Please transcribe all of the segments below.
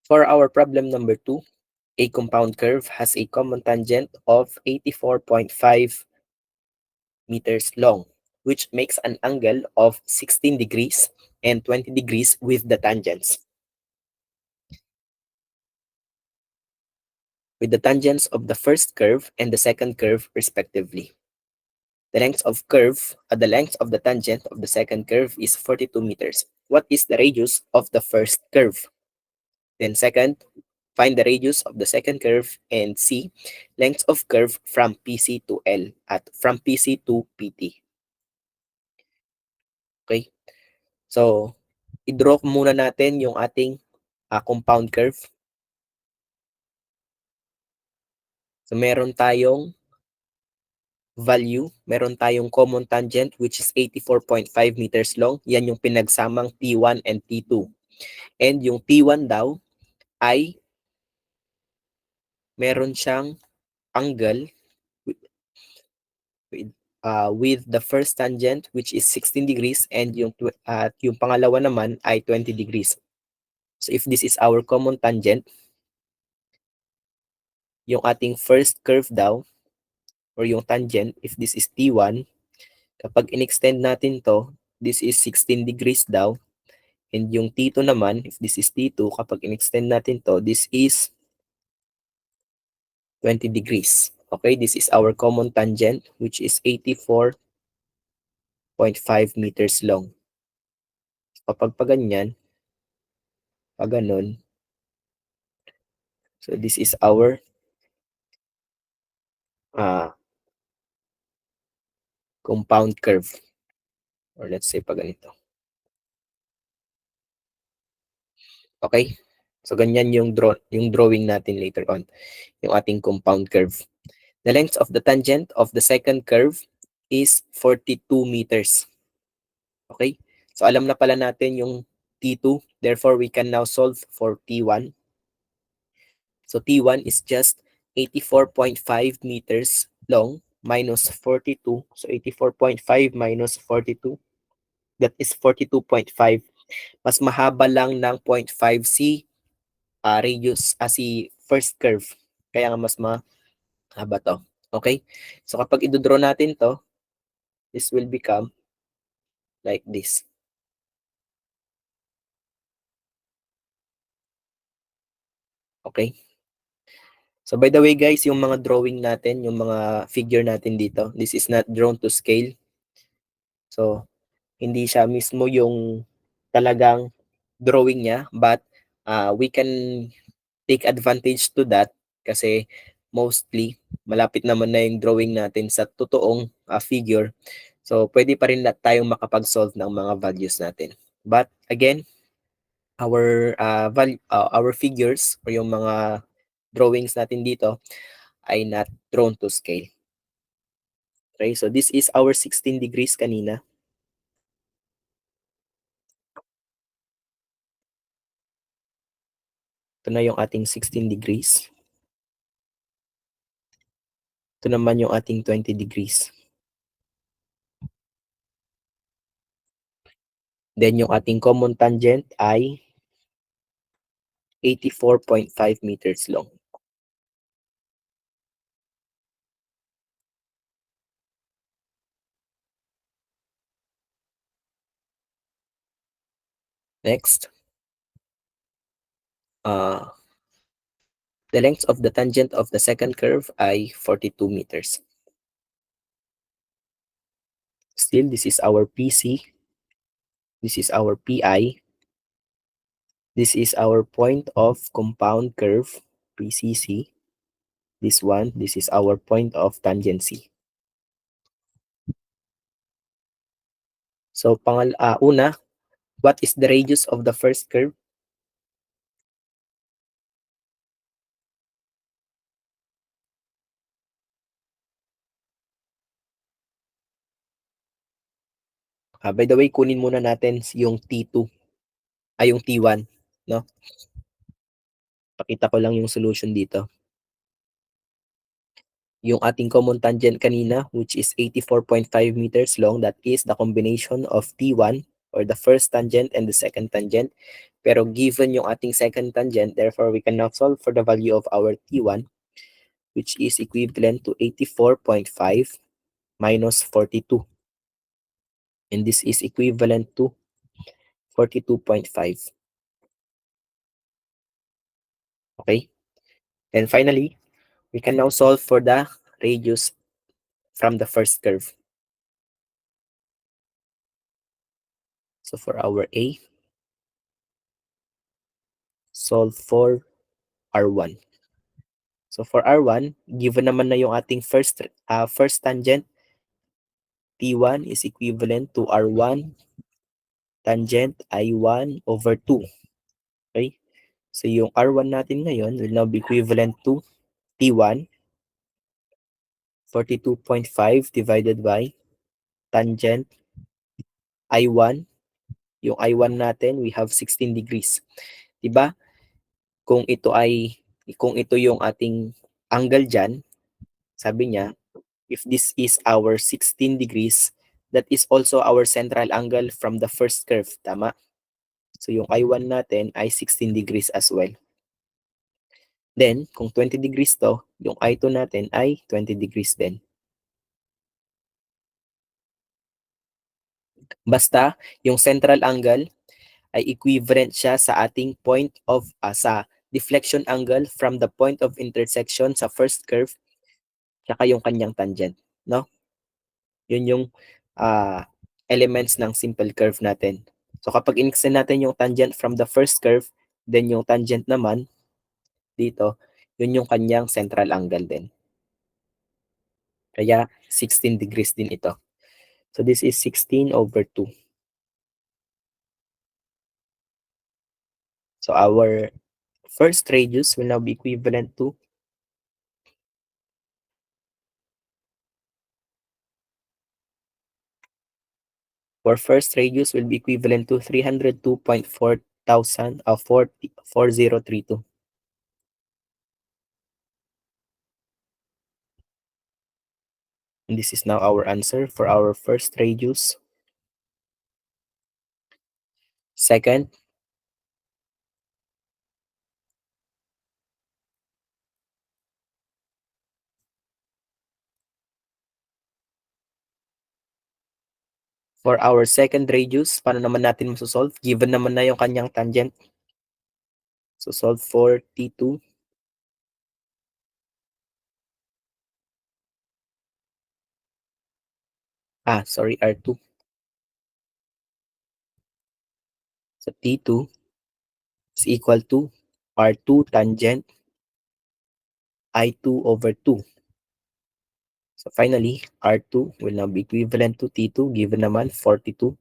For our problem number 2, a compound curve has a common tangent of 84.5 meters long, which makes an angle of 16 degrees and 20 degrees with the tangents. With the tangents of the first curve and the second curve respectively. The length of the tangent of the second curve is 42 meters. What is the radius of the first curve? Then second, find the radius of the second curve, and C, length of curve from PC to L at from PC to PT. Okay? So, i-draw muna natin yung ating compound curve. So, meron tayong value, meron tayong common tangent which is 84.5 meters long. Yan yung pinagsamang T1 and T2. And yung T1 daw ay meron siyang angle with the first tangent which is 16 degrees and yung pangalawa naman ay 20 degrees. So if this is our common tangent, yung ating first curve daw or yung tangent, if this is T1, kapag in-extend natin to, this is 16 degrees daw. And yung T2 naman, if this is T2, kapag in-extend natin to, this is 20 degrees. Okay, this is our common tangent which is 84.5 meters long. Kapag pa ganyan, pag ganun, so this is our compound curve. Or let's say pag ganito. Okay? So ganyan yung drawing natin later on, yung ating compound curve. The length of the tangent of the second curve is 42 meters. Okay? So alam na pala natin yung T2, therefore we can now solve for T1. So T1 is just 84.5 meters long minus 42. So 84.5 minus 42, that is 42.5. Mas mahaba lang ng 0.5 si radius si first curve. Kaya nga mas mahaba to. Okay? So kapag i-draw natin to, this will become like this. Okay? So by the way guys, yung mga drawing natin, yung mga figure natin dito, this is not drawn to scale. So hindi siya mismo yung talagang drawing niya, but we can take advantage to that kasi mostly malapit naman na yung drawing natin sa totoong figure. So pwede pa rin tayong makapag-solve ng mga values natin. But again, our figures or yung mga drawings natin dito ay not drawn to scale. Okay, so this is our 16 degrees kanina. Ito na yung ating 16 degrees. Ito naman yung ating 20 degrees. Then yung ating common tangent ay 84.5 meters long. Next, the length of the tangent of the second curve ay 42 meters. Still, this is our PC. This is our PI. This is our point of compound curve, PCC. This is our point of tangency. So, una, what is the radius of the first curve? By the way, kunin muna natin yung T2, yung T1, no? Pakita ko lang yung solution dito. Yung ating common tangent kanina, which is 84.5 meters long, that is the combination of T1 or the first tangent and the second tangent, Pero given yung ating second tangent, therefore we can now solve for the value of our T1, which is equivalent to 84.5 minus 42. And this is equivalent to 42.5. Okay? And finally, we can now solve for the radius from the first curve. So for our A, solve for R1. So for R1, given naman na yung ating first tangent, T1 is equivalent to R1 tangent I1 over 2. Okay? So yung R1 natin ngayon will now be equivalent to T1, 42.5 divided by tangent I1. Yung I1 natin, we have 16 degrees. Diba? Kung ito yung ating angle dyan, sabi niya, if this is our 16 degrees, that is also our central angle from the first curve. Tama? So yung I1 natin ay 16 degrees as well. Then, kung 20 degrees to, yung I2 natin ay 20 degrees din. Basta, yung central angle ay equivalent siya sa ating point of, sa deflection angle from the point of intersection sa first curve tsaka yung kanyang tangent. No? Yun yung elements ng simple curve natin. So kapag in-extend natin yung tangent from the first curve, then yung tangent naman dito, yun yung kanyang central angle din. Kaya 16 degrees din ito. So this is 16 over 2. So our first radius will now be equivalent to our first radius will be equivalent to 302.4 thousand 4032. And this is now our answer for our first radius. Second, for our second radius, paano naman natin masosolve? Given naman na yung kanyang tangent. So solve for T2. Sorry, R2. So T2 is equal to R2 tangent I2 over 2. So finally, R2 will now be equivalent to T2 given naman 42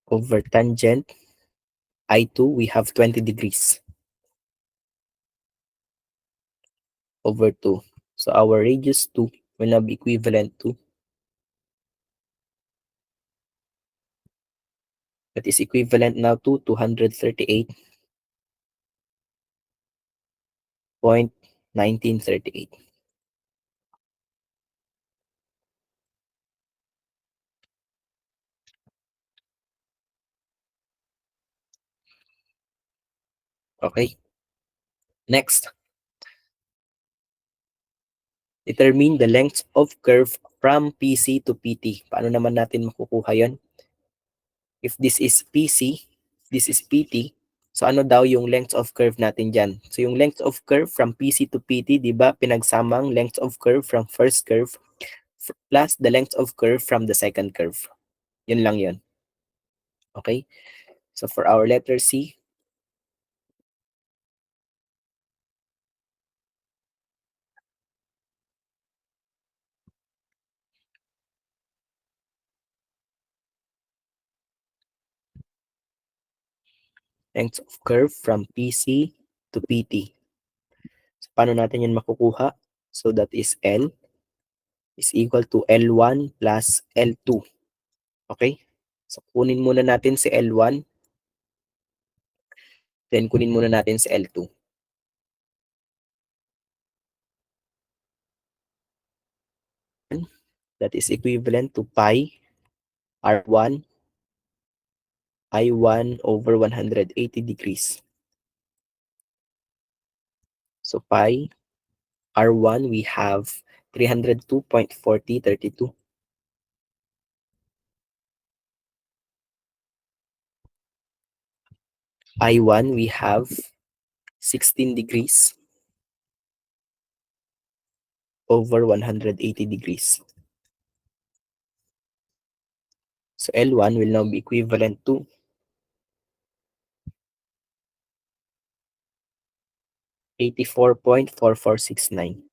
over tangent I2, we have 20 degrees over 2. So our radius 2 will now be equivalent to, that is equivalent now to 238.1938. Okay. Next, determine the length of curve from PC to PT. Paano naman natin makukuha yon? If this is PC, this is PT, so ano daw yung length of curve natin dyan? So yung length of curve from PC to PT, di ba pinagsamang length of curve from first curve plus the length of curve from the second curve. Yun lang yun. Okay? So for our letter C, length of curve from PC to PT. So paano natin yun makukuha? So that is L is equal to L1 plus L2. Okay? So kunin muna natin si L1, then kunin muna natin si L2. that is equivalent to pi r1 I1 over 180 degrees. So pi R1, we have 302.4032. I1, we have 16 degrees over 180 degrees. So L1 will now be equivalent to 84.4469.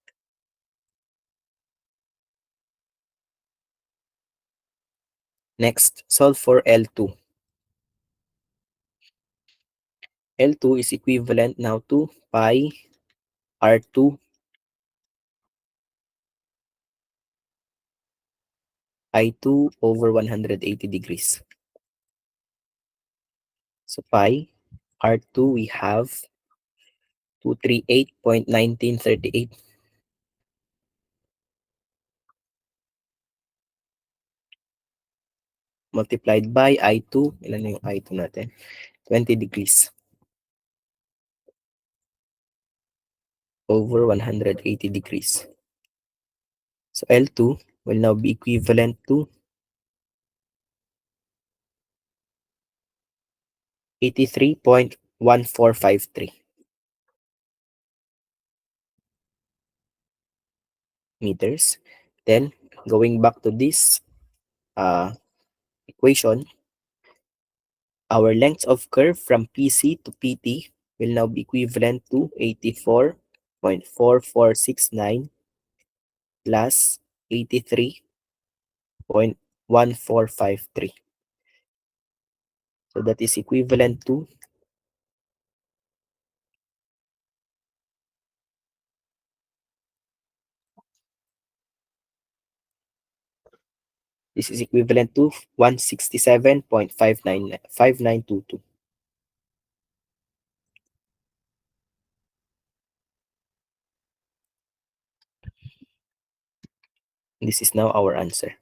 Next, solve for L2. L2 is equivalent now to pi R2 I2 over 180 degrees. So pi R2, we have 238.1938 multiplied by I2. Ilan na yung I2 natin? 20 degrees over 180 degrees. So L2 will now be equivalent to 83.1453 meters. Then, going back to this equation, our length of curve from PC to PT will now be equivalent to 84.4469 plus 83.1453. So that is equivalent to 167.5922. This is now our answer.